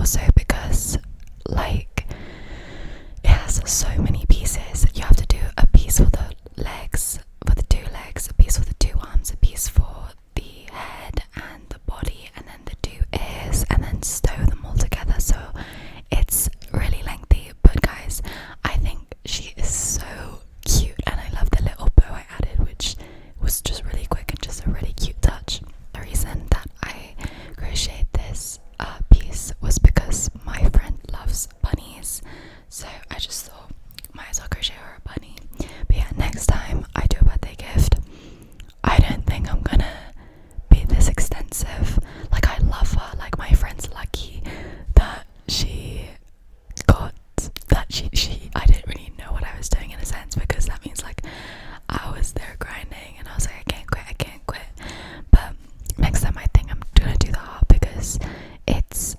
also because like it has so many pieces. You have to do a piece for the legs, for the 2 legs, a piece for the 2 arms, a piece for the head and the body, and then the 2 ears, and then stow them all together. So it's really lengthy, but guys, I think she is so cute, and I love the little bow I added, which was just really quick and just a really cute touch. The reason that I crocheted this piece was because my friend loves bunnies, so I just thought might as well crochet her a bunny. But yeah, next time I do a birthday gift, I don't think I'm gonna be this extensive. Like, I love her, like my friend's lucky that she got that she I didn't really know what I was doing in a sense, because that means like I was there grinding and I was like, I can't quit. But next time I think I'm gonna do the heart, because it's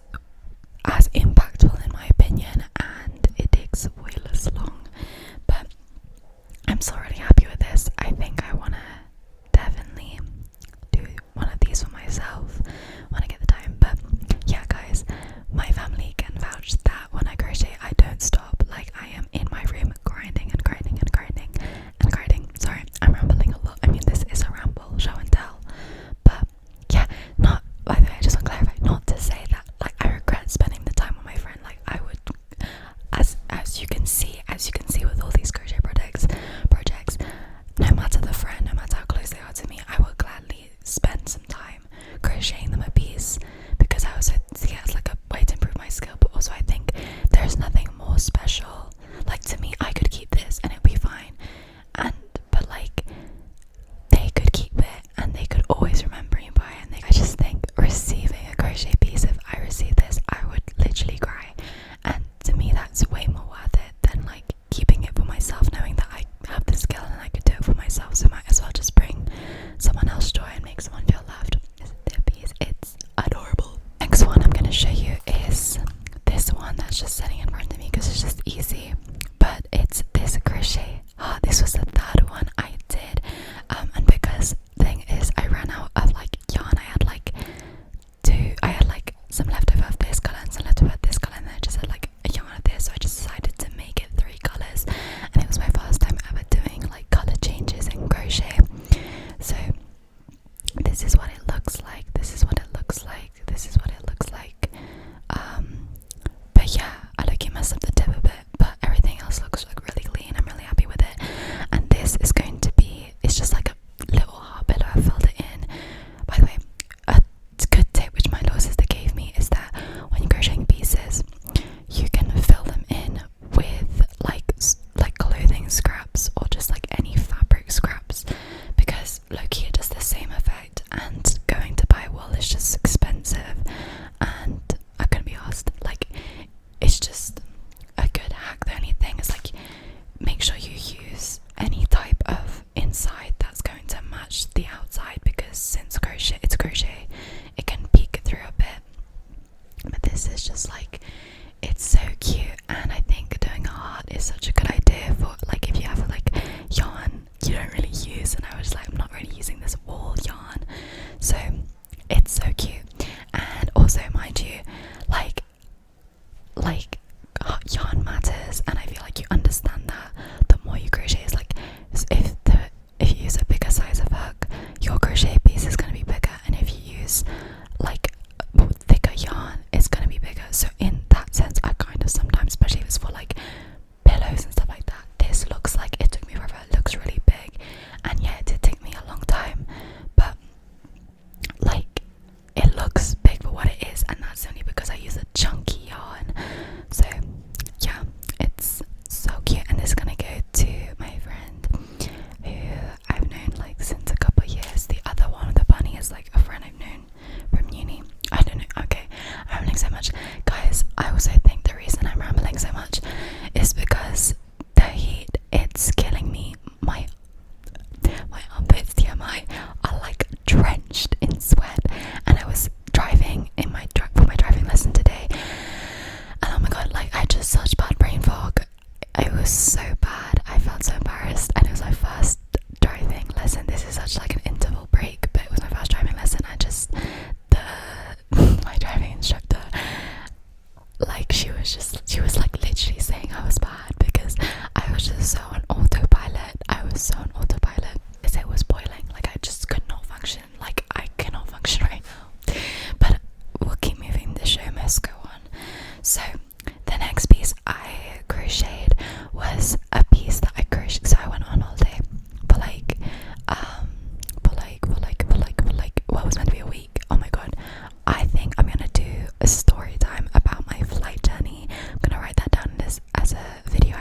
as impactful in my opinion and it takes way less long. But I'm still really happy with this. I think I wanna definitely do one of these for myself when I get the time. But yeah guys, my family can vouch that when I crochet I don't stop. Like, I am in my room grinding. Sorry, I'm rambling a lot. I mean, this is a ramble, show and tell. But yeah, not, by the way, I just want to clarify, not to say that like I regret spending the time with my friend. Like, I would, as you can see with all these crochet projects, no matter the friend, no matter how close they are to me, I will gladly spend some time crocheting them a piece, because I also see it as like a way to improve my skill. But also I think there's nothing more special. Like, to me, I could keep this and it'd be fine, but like they could keep it and they could always remember me by it. And I just think receiving a crochet piece, if I receive this, I would literally cry. And to me, that's way more worth it than like keeping it for myself, knowing that I have the skill and I could do it for myself. So might as well just bring someone else joy and make someone feel loved. This piece, it's adorable. Next one I'm going to show you is this one that's just sitting in front of me because it's just easy. But it's this crochet heart. This was the 3rd one I did, and because the thing is, I ran out of like yarn. I had like some leftover of this colour and some leftover of this colour, and then I just had like a yarn of this, so I just decided to make it 3 colours, and it was my first time ever doing like colour changes in crochet. So this is what it looks like, but yeah, I like it messed up the tip a bit, but everything else looks like really clean. I'm really happy with it. And this is going to be, it's just like a little heart pillow. I filled it in. By the way, a good tip which my little sister gave me is that when you're crocheting pieces, you can fill them in with like clothing scraps or just like any fabric scraps, because low-key it does the same effect, and going to buy wool is just expensive and I couldn't be asked. Like, it's just a good hack. The only thing is like, make sure you use any type of inside that's going to match the outside, because since it's crochet, it can peek through a bit. But this is just like, it's so cute, and I think doing a heart is such a good idea for like if you have like yarn you don't really use, and I was like, I'm not really using this wool yarn, so it's so cute. And also, mind you, like yarn matters, and I feel like you understand that the more you crochet. Is like, if you use a bigger size of hook, your crochet piece is going to be bigger, and if you use like thicker yarn, it's going to be bigger. So in that sense, I kind of sometimes, especially if it's for like pillows and stuff like that, this looks like it took me forever. It looks really big, and yeah, it did take me a long time, but like it looks big for what it is, and that's only because I use a chunky yarn. So yeah, it's so cute, and this is gonna go to my friend who I've known like since a couple of years. The other one with the bunny is like a friend I've known from uni. I don't know. Okay, I'm rambling so much, guys. I also think the reason I'm rambling so much is because the heat, it's killing me. My armpits, TMI, are like drenched in sweat, and I was driving in for my driving lesson today, and oh my god, like I just such bad brain fog. It was so bad. I felt so embarrassed, and it was my first driving lesson. This is such like an interval break, but it was my first driving lesson. I just my driving instructor like she was like literally saying I was bad because I was just so on autopilot. I was so on autopilot because it was boiling. Like I just could not function. Like I cannot function right now. But we'll keep moving. The show must go on. So the next piece I crocheted was a piece that I crocheted. So I went on holiday for like what was meant to be a week. Oh my god. I think I'm gonna do a story time about my flight journey. I'm gonna write that down as a video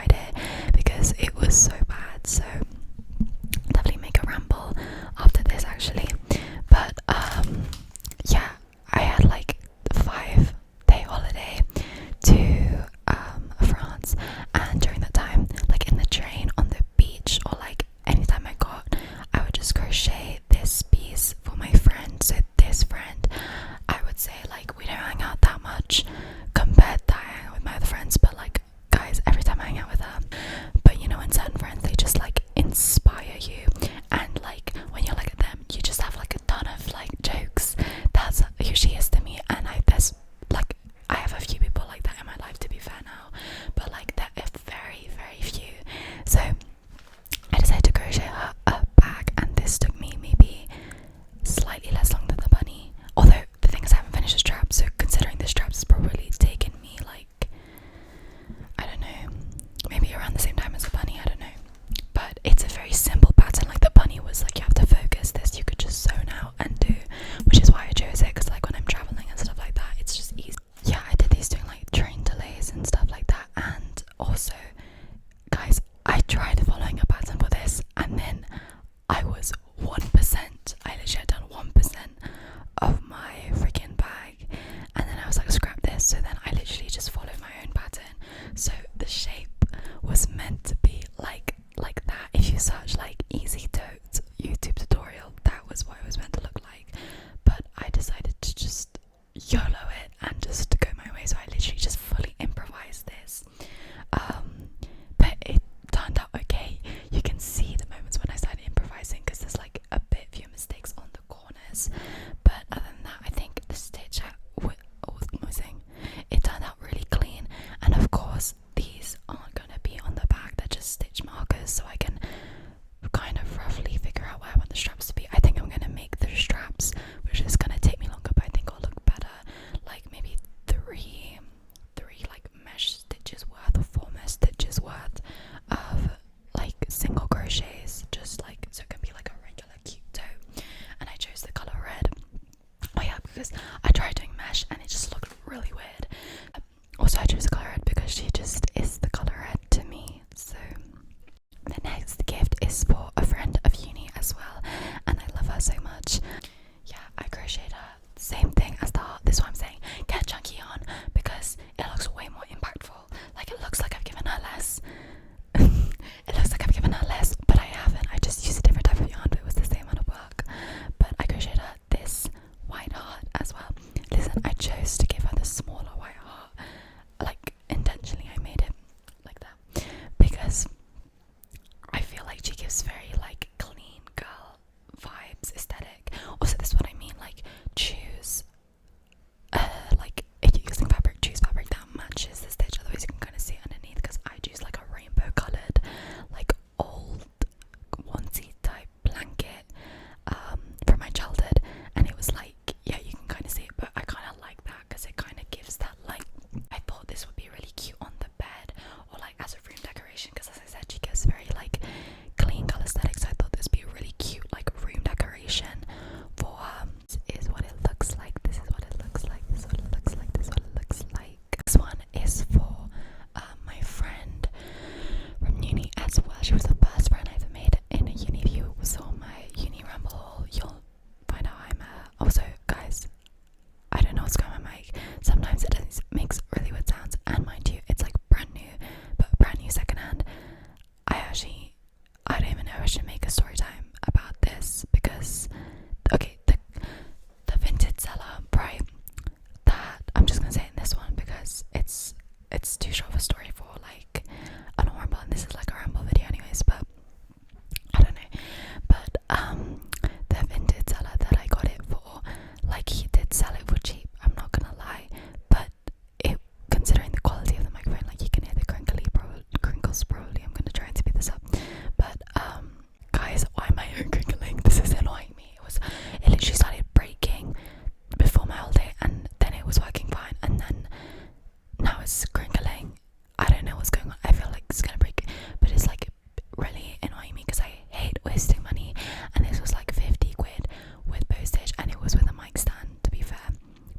it's crinkling. I don't know what's going on. I feel like it's gonna break, but it's like really annoying me because I hate wasting money. And this was like 50 quid with postage, and it was with a mic stand, to be fair.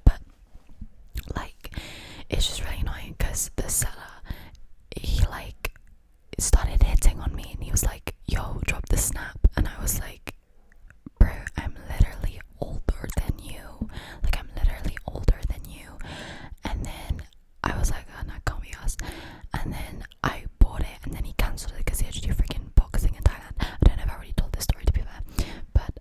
But like, it's just really annoying because the seller, he like started hitting on me, and he was like, "Yo, drop the snap," and I was like, "Bro, I'm literally older than you. Like, I'm literally older than you." And then I was like, "Oh no, can't be us." And then I bought it, and then he cancelled it because he had to do freaking boxing in Thailand. I don't know if I already told this story, to be fair, but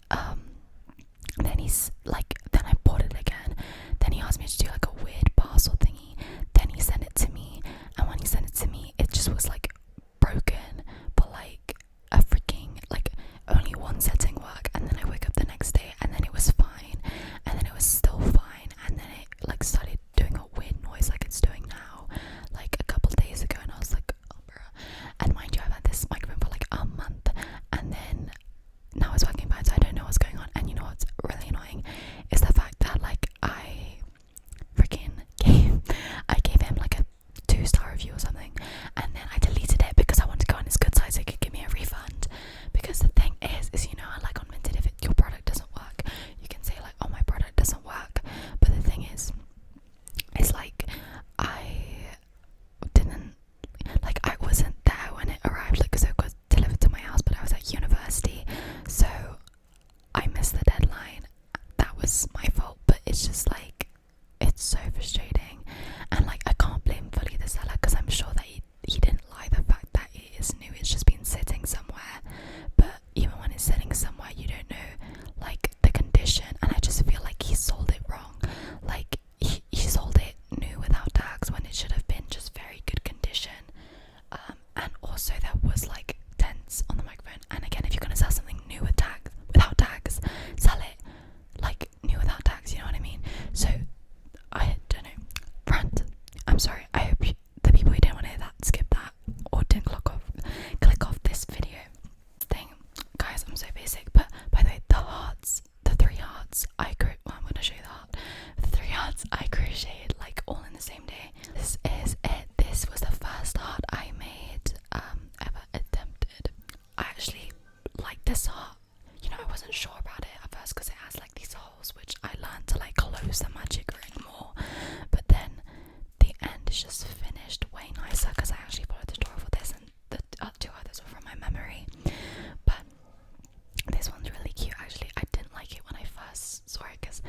then he's like, then I bought it again. Then he asked me to do like a weird parcel thingy. Then he sent it to me, and when he sent it to me, it just was like broken, but like a freaking like only one setting work. And then I wake up the next day, and then it was fine, and then it was still fine, and then it like started doing a weird noise like it's doing now, like a couple days ago, and I was like, oh bruh. And mind you, I've had this microphone for like a month, and then now it's working fine, so I don't know what's going on. And you know what's really annoying is the fact that like I gave him like a 2-star review or something, and then I deleted it because I wanted to go on his good side so he could give me a refund. Because the thing is you know, like on Vinted, if your product doesn't work, you can say like, oh, my product doesn't work. But the thing is, it's like I didn't, like I wasn't there when it arrived, like so it got delivered to my house, but I was at university, so I missed the deadline. That was my fault. But it's just like, it's so frustrating, and like I can't blame fully the seller because I'm sure that he didn't lie. The fact that it is new, it's just been sitting somewhere. But even when it's sitting somewhere, you don't know like the condition, and I just feel like he sold it wrong. Like he sold it new without tags when it should have been just very good condition. And also there was like dents on the microphone. And again, if you're gonna sell something new with tags, without tags, sell it like new without tags, you know what I mean? So I don't know, rant. I'm sorry. I hope the people who didn't want to hear that skip that, or didn't click off this video thing. Guys, I'm so basic. But by the way, the 3 hearts I'm gonna show you the heart. The 3 hearts I crocheted like all in the same day. This is it. This was the first heart I made ever attempted. I actually like this heart. You know, I wasn't sure about it at first because it has like these holes, which I learned to like close the magic ring more. But then the end is just finished way nicer because I actually followed the tutorial for this, and the 2 others were from my memory. But this one's really cute actually. I didn't like it when I first saw it because